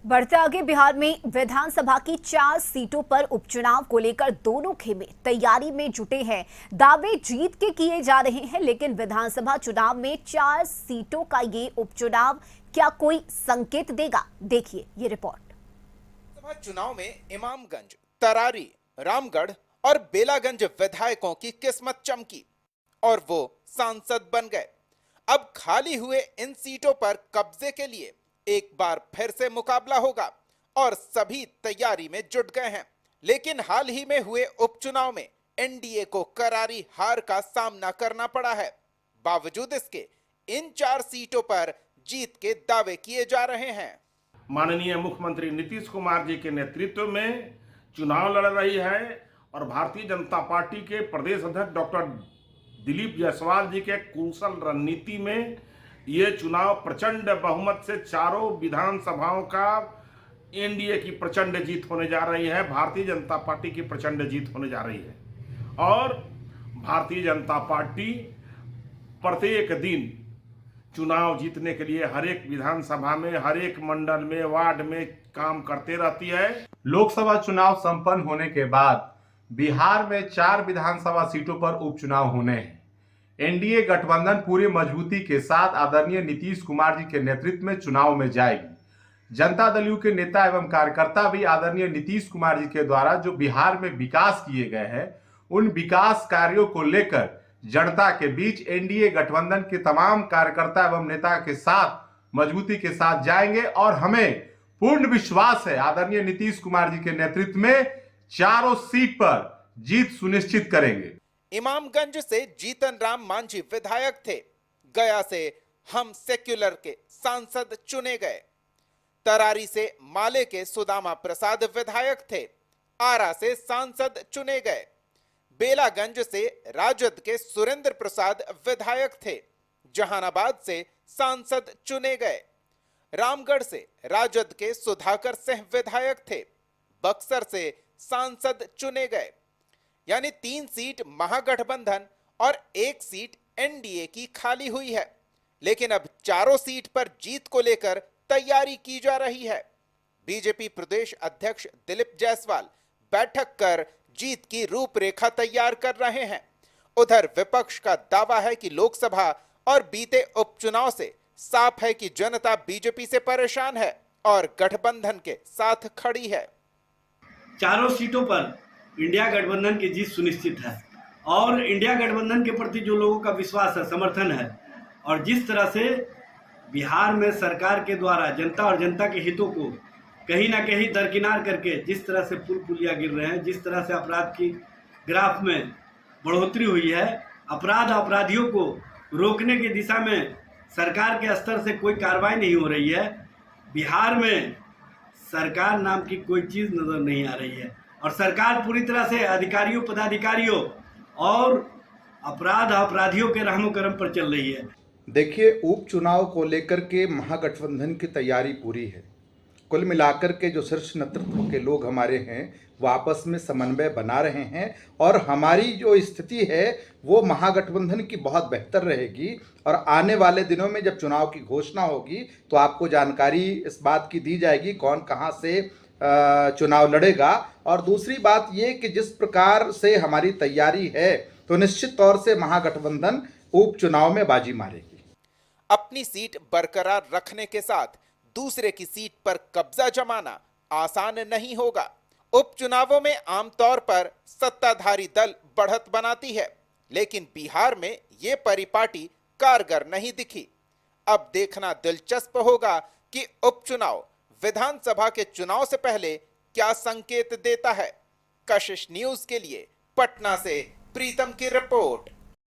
बढ़ते आगे, बिहार में विधानसभा की 4 सीटों पर उपचुनाव को लेकर दोनों खेमे तैयारी में जुटे हैं। दावे जीत के किए जा रहे हैं, लेकिन विधानसभा चुनाव में 4 सीटों का ये उपचुनाव क्या कोई संकेत देगा? देखिए ये रिपोर्ट। विधानसभा चुनाव में इमामगंज, तरारी, रामगढ़ और बेलागंज विधायकों की किस्मत चमकी और वो सांसद बन गए। अब खाली हुए इन सीटों पर कब्जे के लिए एक बार फिर से मुकाबला होगा और सभी तैयारी में जुट गए हैं। लेकिन हाल ही में हुए उपचुनाव में एनडीए को करारी हार का सामना करना पड़ा है। बावजूद इसके इन 4 सीटों पर जीत के दावे किए जा रहे हैं। माननीय मुख्यमंत्री नीतीश कुमार जी के नेतृत्व में चुनाव लड़ रही है और भारतीय जनता पार्टी के प्रदेश अध्यक्ष डॉक्टर दिलीप जायसवाल जी के कुशल रणनीति में ये चुनाव प्रचंड बहुमत से चारों विधानसभाओं का एनडीए की प्रचंड जीत होने जा रही है, भारतीय जनता पार्टी की प्रचंड जीत होने जा रही है। और भारतीय जनता पार्टी प्रत्येक दिन चुनाव जीतने के लिए हर एक विधानसभा में, हर एक मंडल में, वार्ड में काम करते रहती है। लोकसभा चुनाव संपन्न होने के बाद बिहार में 4 विधानसभा सीटों पर उपचुनाव होने हैं। एनडीए गठबंधन पूरी मजबूती के साथ आदरणीय नीतीश कुमार जी के नेतृत्व में चुनाव में जाएगी। जनता दल यू के नेता एवं कार्यकर्ता भी आदरणीय नीतीश कुमार जी के द्वारा जो बिहार में विकास किए गए हैं, उन विकास कार्यों को लेकर जनता के बीच एनडीए गठबंधन के तमाम कार्यकर्ता एवं नेता के साथ मजबूती के साथ जाएंगे और हमें पूर्ण विश्वास है आदरणीय नीतीश कुमार जी के नेतृत्व में चारों सीट पर जीत सुनिश्चित करेंगे। इमामगंज से जीतन राम मांझी विधायक थे। गया से हम सेक्युलर के सांसद चुने गए। तरारी से माले के सुदामा प्रसाद विधायक थे। आरा से सांसद चुने गए। बेलागंज से राजद के सुरेंद्र प्रसाद विधायक थे। जहानाबाद से सांसद चुने गए। रामगढ़ से राजद के सुधाकर सिंह विधायक थे। बक्सर से सांसद चुने गए। यानी 3 सीट महागठबंधन और 1 सीट एनडीए की खाली हुई है। लेकिन अब चारों सीट पर जीत को लेकर तैयारी की जा रही है। बीजेपी प्रदेश अध्यक्ष दिलीप जायसवाल बैठक कर जीत की रूपरेखा तैयार कर रहे हैं। उधर विपक्ष का दावा है कि लोकसभा और बीते उपचुनाव से साफ है कि जनता बीजेपी से परेशान है और गठबंधन के साथ खड़ी है। चारों सीटों पर इंडिया गठबंधन की जीत सुनिश्चित है और इंडिया गठबंधन के प्रति जो लोगों का विश्वास है, समर्थन है और जिस तरह से बिहार में सरकार के द्वारा जनता और जनता के हितों को कहीं ना कहीं दरकिनार करके जिस तरह से पुल पुलिया गिर रहे हैं, जिस तरह से अपराध की ग्राफ में बढ़ोतरी हुई है, अपराधियों को रोकने की दिशा में सरकार के स्तर से कोई कार्रवाई नहीं हो रही है। बिहार में सरकार नाम की कोई चीज़ नज़र नहीं आ रही है और सरकार पूरी तरह से अधिकारियों, पदाधिकारियों और अपराधियों के रहमो करम पर चल रही है। देखिए, उपचुनाव को लेकर के महागठबंधन की तैयारी पूरी है। कुल मिलाकर के जो शीर्ष नेतृत्व के लोग हमारे हैं वो आपस में समन्वय बना रहे हैं और हमारी जो स्थिति है वो महागठबंधन की बहुत बेहतर रहेगी। और आने वाले दिनों में जब चुनाव की घोषणा होगी तो आपको जानकारी इस बात की दी जाएगी कौन कहां से चुनाव लड़ेगा। और दूसरी बात ये कि जिस प्रकार से हमारी तैयारी है तो निश्चित तौर से महागठबंधन उपचुनाव में बाजी मारेगी। अपनी सीट बरकरार रखने के साथ दूसरे की सीट पर कब्जा जमाना आसान नहीं होगा। उपचुनावों में आमतौर पर सत्ताधारी दल बढ़त बनाती है, लेकिन बिहार में ये परिपाटी कारगर नहीं दिखी। अब देखना दिलचस्प होगा कि उपचुनाव विधानसभा के चुनाव से पहले क्या संकेत देता है। कशिश न्यूज के लिए पटना से प्रीतम की रिपोर्ट।